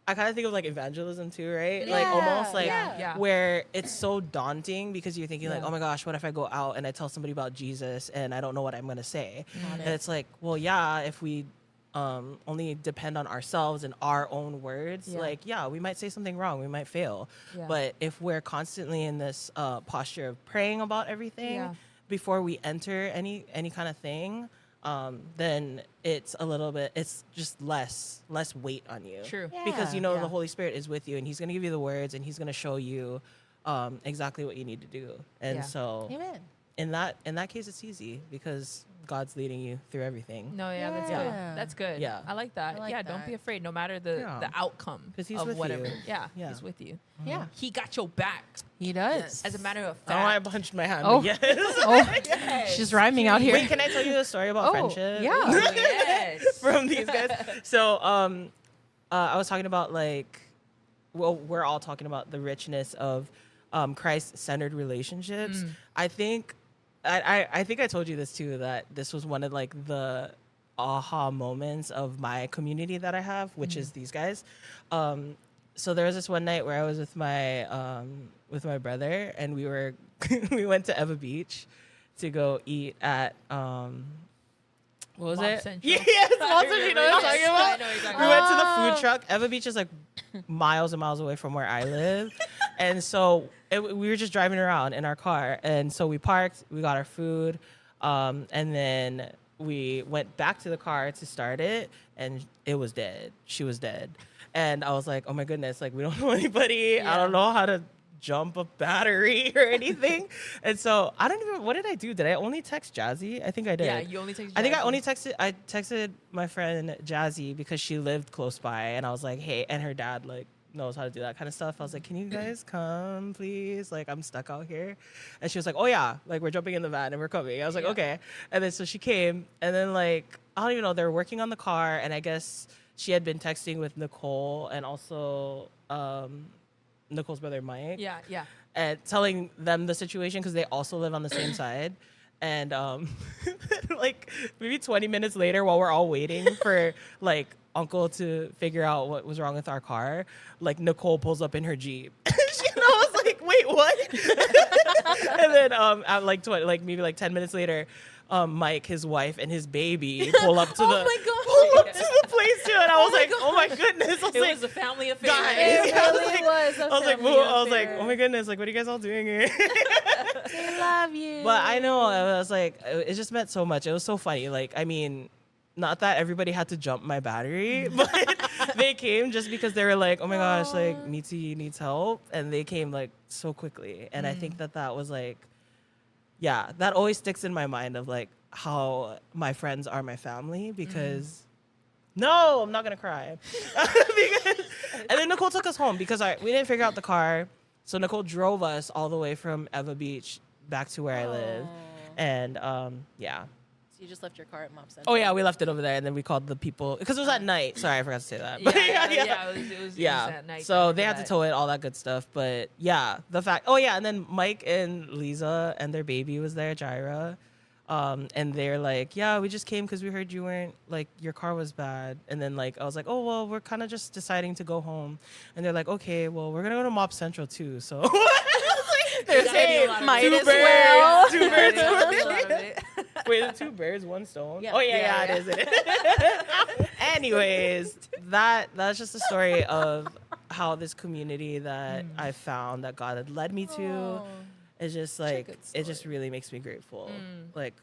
Speaker 4: I kind of think of like evangelism too, right? Like almost like where it's so daunting because you're thinking like, oh my gosh, what if I go out and I tell somebody about Jesus and I don't know what I'm going to say? And it's like, well, if we only depend on ourselves and our own words, we might say something wrong, we might fail. But if we're constantly in this posture of praying about everything before we enter any kind of thing, then it's just less weight on you.
Speaker 2: True.
Speaker 4: Because the Holy Spirit is with you, and he's going to give you the words, and he's going to show you exactly what you need to do. And so
Speaker 3: Amen.
Speaker 4: in that case, it's easy because God's leading you through everything.
Speaker 2: No, that's good. That's good.
Speaker 4: Yeah.
Speaker 2: I like that. Don't be afraid, no matter the outcome
Speaker 4: because he's
Speaker 2: of
Speaker 4: with
Speaker 2: whatever.
Speaker 4: You.
Speaker 2: He's with you.
Speaker 3: Yeah.
Speaker 2: He got your back.
Speaker 3: He does.
Speaker 2: As a matter of fact.
Speaker 4: Oh, I punched my hand.
Speaker 3: Oh,
Speaker 4: yes.
Speaker 3: She's rhyming out here.
Speaker 4: Wait, can I tell you a story about friendship?
Speaker 3: Yeah.
Speaker 2: Yes.
Speaker 4: From these guys. So, I was talking about we're all talking about the richness of Christ-centered relationships. I think I told you this too, that this was one of like the aha moments of my community that I have, which is these guys. So there was this one night where I was with my brother, and we went to Eva Beach to go eat at what was
Speaker 2: Mob
Speaker 4: it?
Speaker 2: Central.
Speaker 4: Yes, Mob Central. You know what I'm talking
Speaker 2: Yes,
Speaker 4: about?
Speaker 2: I know what you're talking
Speaker 4: We
Speaker 2: about.
Speaker 4: went to the food truck. Eva Beach is like miles and miles away from where I live. And so we were just driving around in our car. And so we parked, we got our food, and then we went back to the car to start it, and it was dead. She was dead. And I was like, oh my goodness, like we don't know anybody. I don't know how to jump a battery or anything. And so what did I do? Did I only text Jazzy? I think I did.
Speaker 2: Yeah, you only texted
Speaker 4: I think I
Speaker 2: Jazzy.
Speaker 4: only texted my friend Jazzy because she lived close by, and I was like, hey, and her dad like knows how to do that kind of stuff. I was like, can you guys come please? Like I'm stuck out here. And she was like, oh yeah, like we're jumping in the van and we're coming. I was like, okay. And then so she came, and then like, I don't even know, they were working on the car, and I guess she had been texting with Nicole and also Nicole's brother Mike.
Speaker 2: Yeah, yeah.
Speaker 4: And telling them the situation because they also live on the same side. And like maybe 20 minutes later, while we're all waiting for like Uncle to figure out what was wrong with our car, like Nicole pulls up in her Jeep. I was like, wait, what? And then at like maybe like 10 minutes later, Mike, his wife, and his baby pull up to
Speaker 2: Oh
Speaker 4: the
Speaker 2: my God.
Speaker 4: pull up to the place too, and I was like, oh my goodness! I was
Speaker 2: It
Speaker 4: like,
Speaker 2: was a family affair.
Speaker 4: guys,
Speaker 3: It
Speaker 4: I was
Speaker 3: really
Speaker 4: like,
Speaker 3: was a
Speaker 4: I was like,
Speaker 3: family
Speaker 4: whoa, I was like,
Speaker 3: affair.
Speaker 4: oh my goodness, like what are you guys all doing here?
Speaker 3: They love you.
Speaker 4: But I know, I was like, it just meant so much. It was so funny. Like, I mean, not that everybody had to jump my battery, but they came just because they were like, oh my gosh, like Miti needs help, and they came like so quickly. And I think that was like, yeah, that always sticks in my mind of like how my friends are my family because. No, I'm not gonna cry. And then Nicole took us home because we didn't figure out the car. So Nicole drove us all the way from Eva Beach back to where I live. And yeah.
Speaker 3: So you just left your car at Mob Central.
Speaker 4: Oh yeah, we left it over there, and then we called the people because it was at night. Sorry, I forgot to say that.
Speaker 2: Yeah,
Speaker 4: But
Speaker 2: it was at night.
Speaker 4: So
Speaker 2: I
Speaker 4: they had
Speaker 2: remember
Speaker 4: to tow it, all that good stuff. But yeah, the fact. Oh yeah, and then Mike and Lisa and their baby was there, Jaira. And they're like, yeah, we just came because we heard you weren't, like, your car was bad. And then, like, I was like, oh, well, we're kind of just deciding to go home. And they're like, okay, well, we're going to go to Mob Central, too. So they're
Speaker 2: Gotta
Speaker 4: saying,
Speaker 2: do a lot of
Speaker 3: might
Speaker 4: two
Speaker 3: as
Speaker 4: birds,
Speaker 3: well.
Speaker 4: two birds.
Speaker 2: Yeah.
Speaker 4: Wait, is it two birds, one stone?
Speaker 3: Yeah.
Speaker 4: Oh, yeah,
Speaker 2: Yeah,
Speaker 4: it is. It is. Anyways, that's just the story of how this community that I found that God had led me to. It's just like,
Speaker 3: good
Speaker 4: it just really makes me grateful. Like,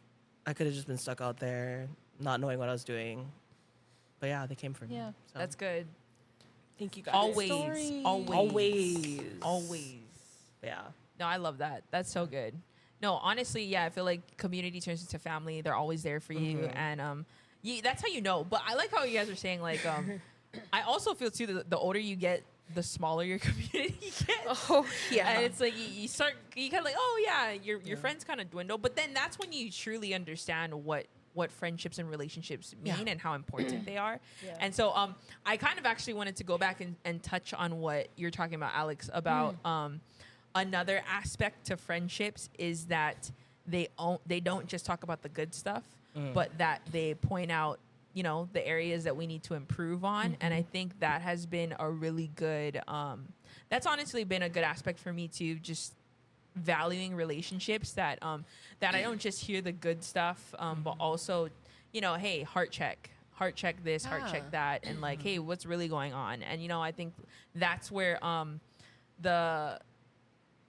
Speaker 4: I could have just been stuck out there, not knowing what I was doing. But yeah, they came for me.
Speaker 3: Yeah.
Speaker 4: So.
Speaker 2: That's good.
Speaker 3: Thank you guys.
Speaker 2: Always.
Speaker 4: Always. Yeah.
Speaker 2: No, I love that. That's so good. No, honestly, yeah, I feel like community turns into family. They're always there for you, and that's how you know. But I like how you guys are saying like, I also feel too that the older you get, the smaller your community gets.
Speaker 3: Oh yeah.
Speaker 2: And it's like you kind of like, oh yeah, your friends kind of dwindle, but then that's when you truly understand what friendships and relationships mean and how important they are. Yeah. And so I kind of actually wanted to go back and touch on what you're talking about, Alex, about another aspect to friendships is that they don't just talk about the good stuff, but that they point out, you know, the areas that we need to improve on. And I think that has been a really good, that's honestly been a good aspect for me too, just valuing relationships that I don't just hear the good stuff, but also, you know, hey, heart check this, heart check that, and like, hey, what's really going on? And, you know, I think that's where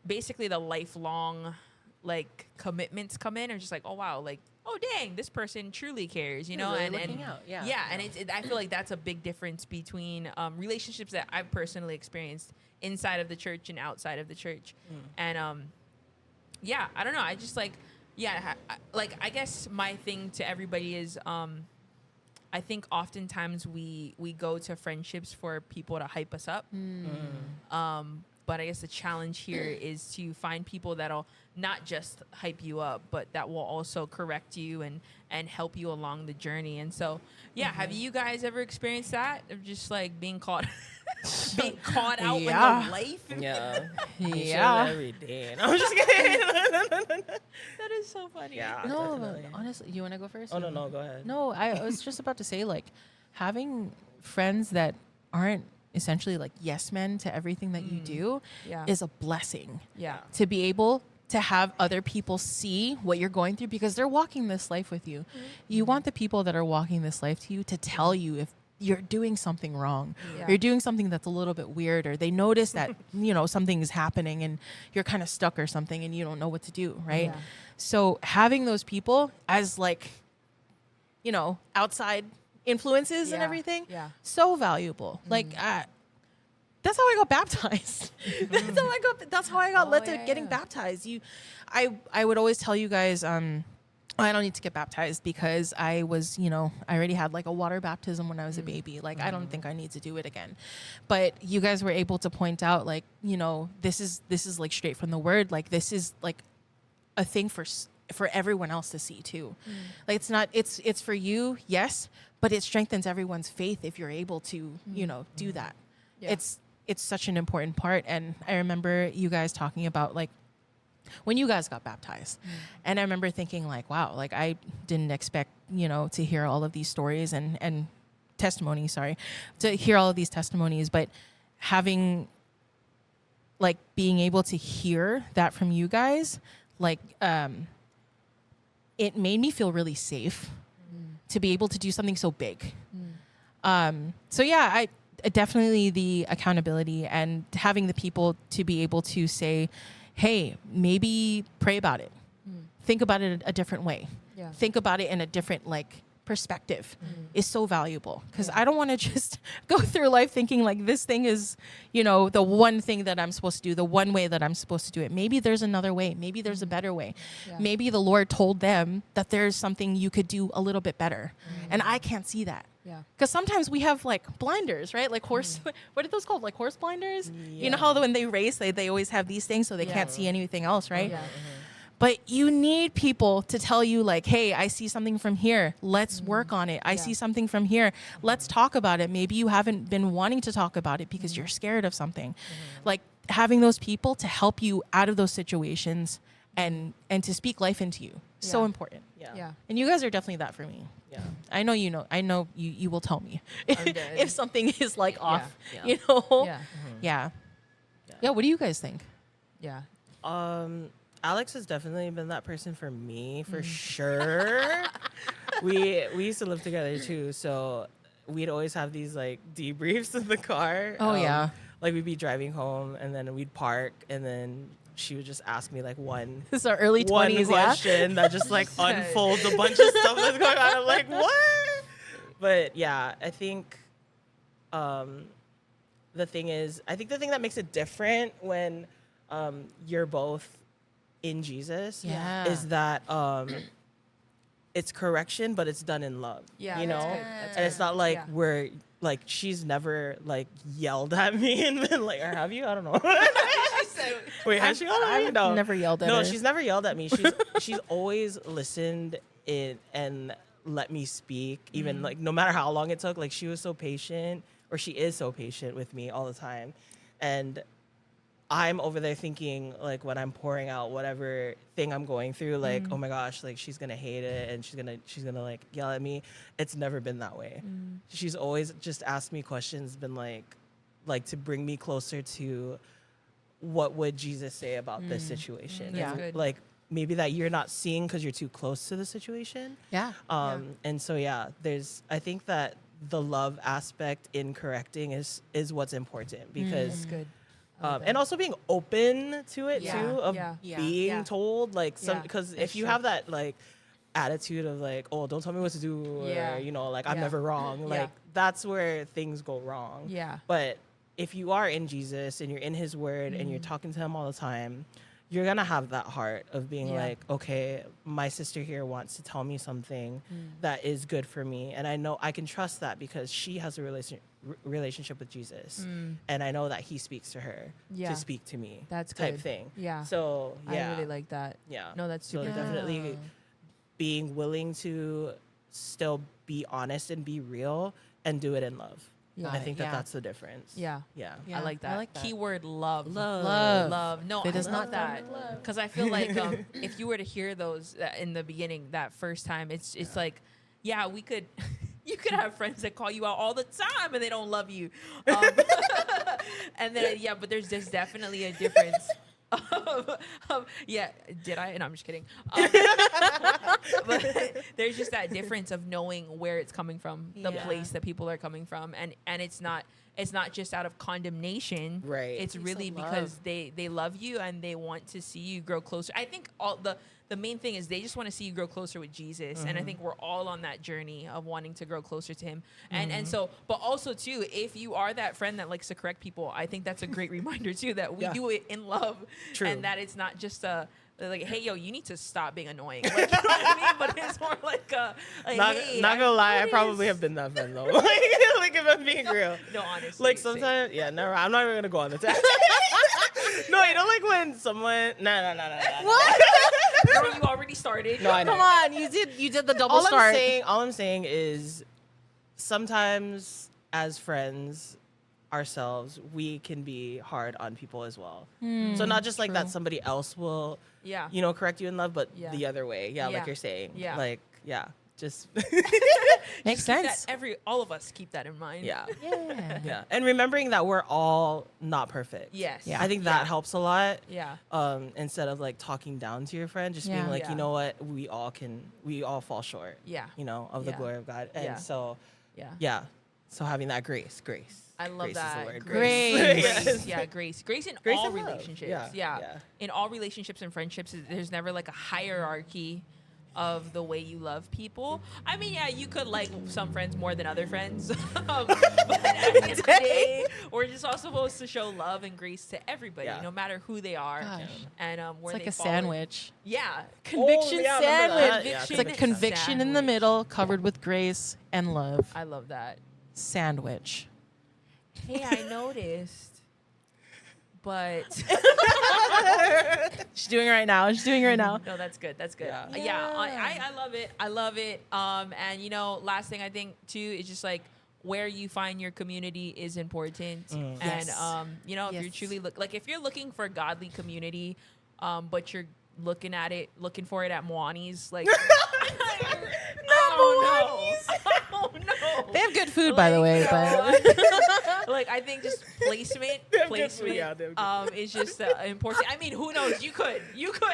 Speaker 2: basically the lifelong like commitments come in, and just like, oh wow, like, oh dang, this person truly cares, you know,
Speaker 3: really
Speaker 2: and
Speaker 3: looking out. Yeah.
Speaker 2: and I feel like that's a big difference between relationships that I've personally experienced inside of the church and outside of the church, and yeah, I don't know, I just like, yeah, I guess my thing to everybody is I think oftentimes we go to friendships for people to hype us up. But I guess the challenge here is to find people that'll not just hype you up, but that will also correct you and help you along the journey. And so, yeah, have you guys ever experienced that of just like being caught out in your life?
Speaker 4: Yeah.
Speaker 3: Yeah.
Speaker 4: Every day. No, I'm just kidding.
Speaker 2: That is so funny. funny.
Speaker 4: Yeah.
Speaker 3: No,
Speaker 4: definitely.
Speaker 3: honestly, you want to go first?
Speaker 4: Oh, no, go ahead.
Speaker 3: No, I was just about to say, like, having friends that aren't essentially like yes men to everything that you do
Speaker 2: Yeah.
Speaker 3: is a blessing.
Speaker 2: Yeah.
Speaker 3: To be able to have other people see what you're going through because they're walking this life with you. You want the people that are walking this life to you to tell you if you're doing something wrong,
Speaker 2: Yeah.
Speaker 3: or you're doing something that's a little bit weird, or they notice that, something is happening and you're kind of stuck or something and you don't know what to do, right?
Speaker 2: Yeah.
Speaker 3: So having those people as like, outside influences and
Speaker 2: Yeah.
Speaker 3: everything,
Speaker 2: Yeah.
Speaker 3: so valuable. Like, that's how I got baptized. That's how I got led to getting baptized. I would always tell you guys, I don't need to get baptized because I was, I already had like a water baptism when I was a baby. Like, I don't think I need to do it again. But you guys were able to point out, like, this is like straight from the word. Like, this is like a thing for everyone else to see too. Like, it's for you, yes, but it strengthens everyone's faith if you're able to, do that.
Speaker 2: Yeah.
Speaker 3: It's such an important part. And I remember you guys talking about like when you guys got baptized, and I remember thinking like, wow, like I didn't expect, to hear all of these stories and testimonies, to hear all of these testimonies, but having like being able to hear that from you guys, like, it made me feel really safe to be able to do something so big. So yeah, I definitely the accountability and having the people to be able to say, hey, maybe pray about it. Think about it a different way.
Speaker 2: Yeah.
Speaker 3: Think about it in a different like perspective is so valuable, because I don't want to just go through life thinking like this thing is, the one thing that I'm supposed to do, the one way that I'm supposed to do it. Maybe there's another way. Maybe there's a better way.
Speaker 2: Yeah.
Speaker 3: Maybe the Lord told them that there's something you could do a little bit better. And I can't see that.
Speaker 2: Yeah.
Speaker 3: Because sometimes we have like blinders, right? Like horse, what are those called? Like horse blinders? You know how when they race, they always have these things so they can't see anything else, right?
Speaker 2: Yeah.
Speaker 3: But you need people to tell you like, hey, I see something from here. Let's work on it. I see something from here. Let's talk about it. Maybe you haven't been wanting to talk about it because you're scared of something. Like having those people to help you out of those situations and to speak life into you. So
Speaker 2: Yeah.
Speaker 3: important.
Speaker 2: Yeah.
Speaker 3: And you guys are definitely that for me.
Speaker 4: Yeah.
Speaker 3: I know you will tell me
Speaker 2: good.
Speaker 3: if something is like off,
Speaker 4: Yeah.
Speaker 2: Yeah.
Speaker 3: Yeah. Yeah, what do you guys think?
Speaker 2: Yeah.
Speaker 4: Alex has definitely been that person for me, for sure. We used to live together too, so we'd always have these like debriefs in the car.
Speaker 3: Oh, yeah.
Speaker 4: Like we'd be driving home and then we'd park and then she would just ask me like one
Speaker 3: This is our early 20s,
Speaker 4: question that just like unfolds a bunch of stuff that's going on. I'm like, what? But yeah, I think the thing that makes it different when you're both in Jesus is that it's correction, but it's done in love.
Speaker 2: Yeah,
Speaker 4: you
Speaker 2: that's
Speaker 4: know,
Speaker 2: good. That's
Speaker 4: and it's
Speaker 2: good.
Speaker 4: not like
Speaker 2: Yeah.
Speaker 4: we're like she's never like yelled at me and been like, or have you? I don't know. Wait, has she yelled at me?
Speaker 3: I've
Speaker 4: No,
Speaker 3: never yelled at
Speaker 4: no,
Speaker 3: her.
Speaker 4: she's never yelled at me. She's always listened in and let me speak, even like no matter how long it took. Like she was so patient, or she is so patient with me all the time, and I'm over there thinking like when I'm pouring out whatever thing I'm going through, like oh my gosh, like she's gonna hate it and she's gonna like yell at me. It's never been that way. She's always just asked me questions, been like to bring me closer to what would Jesus say about this situation.
Speaker 3: Yeah.
Speaker 4: And,
Speaker 2: Good.
Speaker 4: like maybe that you're not seeing because you're too close to the situation.
Speaker 3: Yeah.
Speaker 4: And so I think that the love aspect in correcting is what's important, because
Speaker 2: That's good.
Speaker 4: and also being open to it
Speaker 2: Yeah.
Speaker 4: too, of
Speaker 2: Yeah.
Speaker 4: being
Speaker 2: Yeah.
Speaker 4: told like some,
Speaker 2: Yeah,
Speaker 4: because
Speaker 2: that's
Speaker 4: if you
Speaker 2: true.
Speaker 4: have that like attitude of like, oh, don't tell me what to do,
Speaker 2: Yeah.
Speaker 4: or you know, like I'm
Speaker 2: Yeah.
Speaker 4: never wrong,
Speaker 2: Yeah.
Speaker 4: like that's where things go wrong.
Speaker 2: Yeah.
Speaker 4: But if you are in Jesus and you're in his word and you're talking to him all the time, you're gonna have that heart of being
Speaker 2: Yeah.
Speaker 4: like, okay, my sister here wants to tell me something that is good for me, and I know I can trust that because she has a relationship with Jesus, and I know that he speaks to her
Speaker 2: Yeah.
Speaker 4: to speak to me.
Speaker 2: That's
Speaker 4: type
Speaker 2: good.
Speaker 4: thing.
Speaker 2: Yeah.
Speaker 4: So yeah,
Speaker 2: I really like that.
Speaker 4: yeah.
Speaker 2: No, that's
Speaker 4: so
Speaker 2: super good.
Speaker 4: definitely being willing to still be honest and be real and do it in love.
Speaker 3: Yeah.
Speaker 4: I think that's the difference.
Speaker 2: Yeah.
Speaker 4: Yeah.
Speaker 2: I like that.
Speaker 3: I like that.
Speaker 2: Keyword love.
Speaker 3: Love.
Speaker 2: No,
Speaker 3: It
Speaker 2: I
Speaker 3: does
Speaker 2: love
Speaker 3: not
Speaker 2: that
Speaker 3: come with love.
Speaker 2: because I feel like if you were to hear those in the beginning that first time, it's like, yeah, we could. You could have friends that call you out all the time and they don't love you, and then but there's definitely a difference. Did I? And I'm just kidding. But there's just that difference of knowing where it's coming from, the place that people are coming from, and it's not just out of condemnation.
Speaker 4: Right.
Speaker 2: It's really because they love you and they want to see you grow closer. I think the main thing is they just want to see you grow closer with Jesus. And I think we're all on that journey of wanting to grow closer to him. And so, but also too, if you are that friend that likes to correct people, I think that's a great reminder too, that we do it in love.
Speaker 4: True.
Speaker 2: And that it's not just like, hey, yo, you need to stop being annoying. Like, you know what I mean? But it's more like, hey,
Speaker 4: not gonna lie, I
Speaker 2: what
Speaker 4: probably
Speaker 2: is-
Speaker 4: have been that friend though. Like if I'm being real.
Speaker 2: No, honestly.
Speaker 4: Like
Speaker 2: same.
Speaker 4: sometimes, never. I'm not even gonna go on the tangent. No, you know, like when someone. No.
Speaker 3: What?
Speaker 2: Girl, you already started.
Speaker 4: No, I know.
Speaker 3: Come on, you did the double
Speaker 4: All
Speaker 3: start.
Speaker 4: I'm saying is sometimes as friends ourselves, we can be hard on people as well. So not just like that somebody else will,
Speaker 2: Yeah.
Speaker 4: correct you in love, but
Speaker 2: Yeah.
Speaker 4: the other way. Yeah,
Speaker 2: Yeah.
Speaker 4: like you're saying.
Speaker 2: Yeah.
Speaker 4: Like, just
Speaker 3: Makes
Speaker 2: Keep that
Speaker 3: sense.
Speaker 2: all of us keep that in mind.
Speaker 4: yeah.
Speaker 3: Yeah.
Speaker 4: Yeah. And remembering that we're all not perfect.
Speaker 2: Yes.
Speaker 3: Yeah.
Speaker 4: I think that helps a lot.
Speaker 2: Yeah.
Speaker 4: Instead of like talking down to your friend, just
Speaker 3: Yeah.
Speaker 4: being like,
Speaker 2: Yeah.
Speaker 4: you know what, we all fall short.
Speaker 2: Yeah.
Speaker 4: Of the
Speaker 2: Yeah.
Speaker 4: glory of God. And
Speaker 2: Yeah.
Speaker 4: so,
Speaker 2: Yeah.
Speaker 4: so having that grace.
Speaker 2: I love
Speaker 4: Grace
Speaker 2: that.
Speaker 4: Is the word.
Speaker 3: Grace.
Speaker 2: Grace. Yeah, grace. Grace in
Speaker 4: Grace
Speaker 2: all
Speaker 4: and love.
Speaker 2: relationships.
Speaker 4: Yeah.
Speaker 2: In all relationships and friendships, there's never like a hierarchy of the way you love people. I mean, yeah, you could like some friends more than other friends. But at the end of the day, we're just all supposed to show love and grace to everybody,
Speaker 4: Yeah.
Speaker 2: no matter who they are.
Speaker 3: Gosh.
Speaker 2: And where
Speaker 3: It's like
Speaker 2: they
Speaker 3: a
Speaker 2: fall in.
Speaker 3: sandwich.
Speaker 2: Yeah.
Speaker 3: Conviction
Speaker 4: yeah, I remember
Speaker 3: sandwich.
Speaker 4: that. Yeah,
Speaker 3: It's like conviction in the
Speaker 2: sandwich.
Speaker 3: middle, covered with grace and love.
Speaker 2: I love that.
Speaker 3: Sandwich.
Speaker 2: Hey, I noticed, but
Speaker 3: She's doing it right now.
Speaker 2: no, that's good. That's good.
Speaker 4: Yeah.
Speaker 2: Yeah, I love it. I love it. And last thing I think too is just like where you find your community is important. And
Speaker 3: Yes.
Speaker 2: if you're
Speaker 3: Yes.
Speaker 2: truly if you're looking for a godly community, but you're looking for it at Moani's, like I don't know.
Speaker 3: They have good food, by the way, but
Speaker 2: Like I think just placement
Speaker 4: Yeah, they have good
Speaker 2: is just important. I mean, who knows? You could.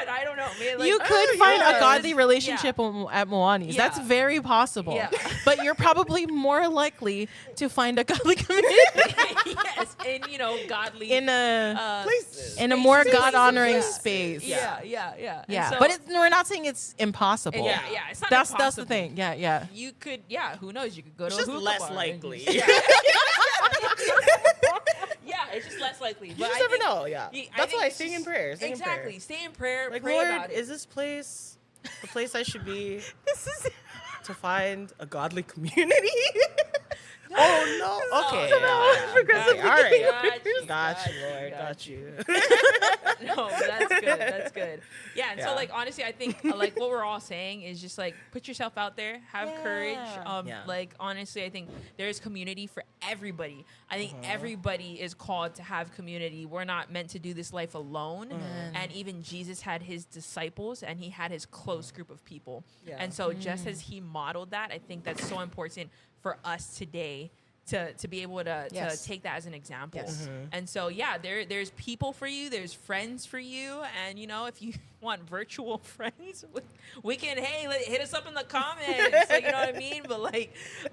Speaker 2: I don't know, man. Like,
Speaker 3: you could find
Speaker 4: yeah.
Speaker 3: a godly relationship at Moani's.
Speaker 2: Yeah.
Speaker 3: That's very possible.
Speaker 2: Yeah.
Speaker 3: But you're probably more likely to find a godly community
Speaker 2: yes, and godly
Speaker 3: in a
Speaker 4: Places.
Speaker 3: more
Speaker 2: spaces,
Speaker 3: God-honoring
Speaker 2: yeah.
Speaker 3: space.
Speaker 2: Yeah.
Speaker 3: Yeah,
Speaker 2: And so-
Speaker 3: but we're not saying it's impossible.
Speaker 2: yeah, it's not
Speaker 3: That's the
Speaker 2: impossible.
Speaker 3: thing. Yeah.
Speaker 2: You could, who knows? You could go
Speaker 4: It's
Speaker 2: to a
Speaker 4: just
Speaker 2: hookah
Speaker 4: less
Speaker 2: bar and
Speaker 4: likely.
Speaker 2: just- yeah, it's just less likely.
Speaker 4: You
Speaker 2: But
Speaker 4: just
Speaker 2: I
Speaker 4: never
Speaker 2: think-
Speaker 4: know, yeah.
Speaker 2: I
Speaker 4: That's
Speaker 2: think
Speaker 4: why
Speaker 2: it's
Speaker 4: sing in
Speaker 2: just-
Speaker 4: prayer. Sing in prayer.
Speaker 2: Exactly. Stay in prayer.
Speaker 4: Like,
Speaker 2: pray
Speaker 4: Lord,
Speaker 2: about it.
Speaker 4: is this place the place I should be
Speaker 3: This is
Speaker 4: to find a godly community? Oh no. Okay.
Speaker 2: yeah.
Speaker 3: progressive
Speaker 4: All right.
Speaker 2: Got you,
Speaker 4: Lord.
Speaker 2: got
Speaker 4: Got you.
Speaker 2: No, that's good. That's good. Yeah, and so
Speaker 4: Yeah.
Speaker 2: like honestly, I think like what we're all saying is just like put yourself out there, have courage.
Speaker 4: Yeah.
Speaker 2: Like honestly, I think there's community for everybody. I think everybody is called to have community. We're not meant to do this life alone. And even Jesus had his disciples and he had his close group of people.
Speaker 4: Yeah.
Speaker 2: And so just as he modeled that, I think that's so important for us today to be able to
Speaker 3: Yes.
Speaker 2: take that as an example.
Speaker 3: Yes.
Speaker 2: And so there's people for you, there's friends for you, and if you want virtual friends, we can hit us up in the comments. Like, you know what I mean?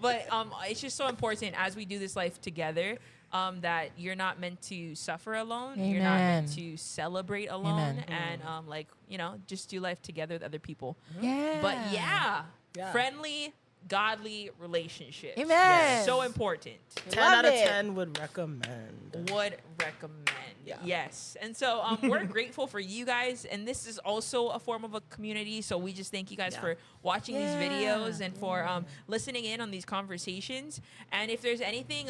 Speaker 2: But it's just so important as we do this life together. That you're not meant to suffer alone. You're not meant
Speaker 3: Amen.
Speaker 2: to celebrate alone.
Speaker 3: Amen.
Speaker 2: And just do life together with other people.
Speaker 3: Yeah.
Speaker 2: But
Speaker 4: Yeah.
Speaker 2: friendly, godly relationships.
Speaker 3: Amen.
Speaker 4: Yes.
Speaker 2: So important.
Speaker 4: 10
Speaker 3: Love
Speaker 4: out of
Speaker 3: it.
Speaker 4: 10 would recommend.
Speaker 2: Would recommend.
Speaker 4: Yeah.
Speaker 2: Yes. And so we're grateful for you guys. And this is also a form of a community. So we just thank you guys for watching these videos and for listening in on these conversations. And if there's anything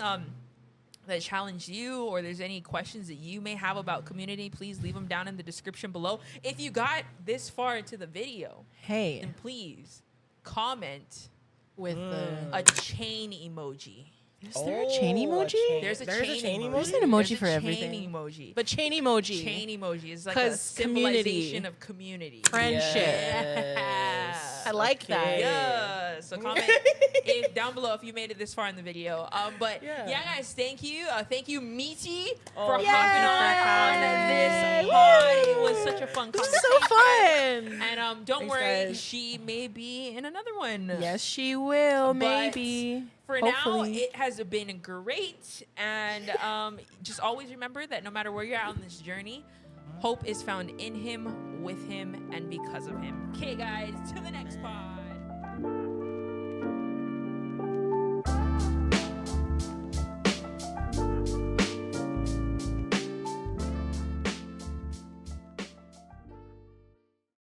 Speaker 2: that challenged you or there's any questions that you may have about community, please leave them down in the description below. If you got this far into the video,
Speaker 3: Hey,
Speaker 2: then please comment
Speaker 3: with the
Speaker 2: a chain emoji.
Speaker 3: Is there a chain emoji?
Speaker 2: There's a chain emoji.
Speaker 3: There's an emoji for
Speaker 2: Chain
Speaker 3: everything.
Speaker 2: emoji.
Speaker 3: But chain emoji.
Speaker 2: Chain emoji is like
Speaker 3: 'Cause
Speaker 2: a symbolization of community.
Speaker 3: Friendship.
Speaker 2: Yes.
Speaker 3: I like that.
Speaker 2: Yeah. So comment if down below if you made it this far in the video. But yeah, guys, thank you. Thank you, Meaty, for hopping on this pod. It was such a fun conversation.
Speaker 3: So fun.
Speaker 2: And don't
Speaker 3: Thanks,
Speaker 2: worry,
Speaker 3: guys.
Speaker 2: she may be in another one.
Speaker 3: Yes, she will.
Speaker 2: But
Speaker 3: Maybe.
Speaker 2: For
Speaker 3: Hopefully.
Speaker 2: now, it has been great. And just always remember that no matter where you're at on this journey, hope is found in him, with him, and because of him. Okay, guys, to the next pod.